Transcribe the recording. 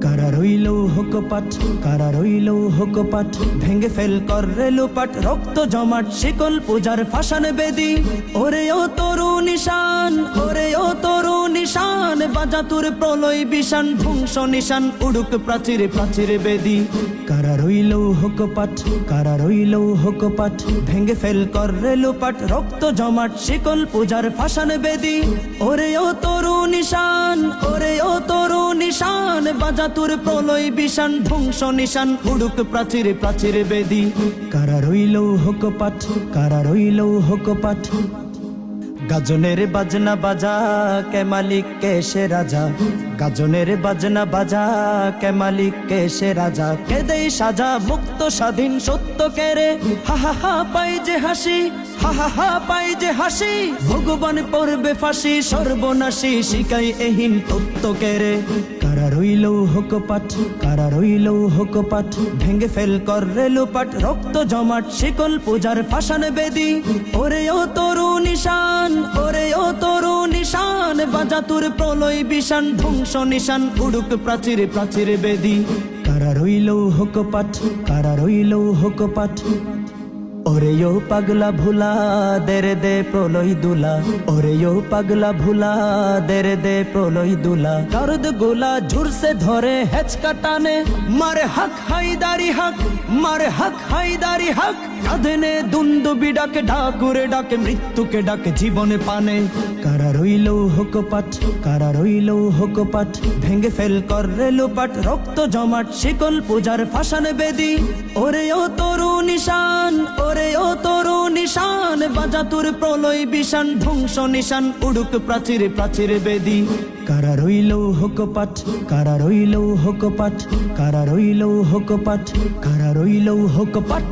কারা রইল হুকপাট, কারা রইল হুকপাট, ভেঙে ফেল কর রেলুপাট, রক্ত জমাট শিকল পূজার ফাঁসান বেদি। ওরে ও তরু নিশান, ওরে ও তরু নিশান, বাজা তোর প্রলয় বিশান, ধ্বংস নিশান উড়ুক প্রাচীর প্রাচীর বেদি। কারা রইল হুকপাট, কারা রইল হুকপাট, ভেঙে ফেল কর রেলুপাট, রক্ত জমাট শিকল পূজার ফাঁসান বেদি। ওরে ও তরু নিশান, ওরে ও তরু নিশান, বাজা তোর প্রলয় বিশান, ধ্বংস নিশান উড়ুক প্রাচীর প্রাচীর বেদি। কারা রইল হুকপাট, কারা রইল হুকপাট, গাজনের বাজনা বাজা কে মালিক কে সে রাজা, গাজনের বাজনা বাজা কে মালিক কে সে রাজা, কে দেই সাজা মুক্ত স্বাধীন সত্য কে রে, হা হা হা পাই যে হাসি, হা হা হা পাই যে হাসি, ভগবান পড়বে ফাঁসি সর্বনাশী, শিকাই এহীন তত্ত্ব কে রে। কারা রইল হুকপাট, কারা রইল হুকপাট, ভেঙে ফেল কর রেলুপাট, রক্ত জমাট শিকল পূজার ফাঁসান বেদি। ওরে ও তরু নিশান, ওরে ও তরু নিশান, বাজা তোর প্রলয় বিশান, ধ্বংস নিশান উড়ুক প্রাচীর প্রাচীর বেদি। কারা রইল হুকপাট, কারা রইল হুকপাট, ওরে ও পাগলা ভুলা দেরে দে প্রলয় দুলা, ওরে ও পাগলা ভুলা দেরে দে প্রলয় দুলা, কারদ গোলা ঝুরসে ধরে হেচকা টানে, মারে হক হায়দারি হক, মারে হক হায়দারি হক, কাঁধেনে দুন্দুবি ডাকে, ঢাকুরে ডাকে, মৃত্যুকে ডাকে জীবনে পানে। কারা রইল হুকপাট, কারা রইল হুকপাট, ভেঙে ফেল কর রেলুপাট, রক্ত জমাট শিকল পূজার ফাঁসান বেদি। ওরে ও তরু নিশান, ওরে ও তরু নিশান, বাজা তোর প্রলয় বিশান, ধ্বংস নিশান উড়ুক প্রাচীর প্রাচীর বেদি। কারা রইল হুকপাট, কারা রইল হুকপাট, কারা রইল হুকপাট, কারা রইল হুকপাট।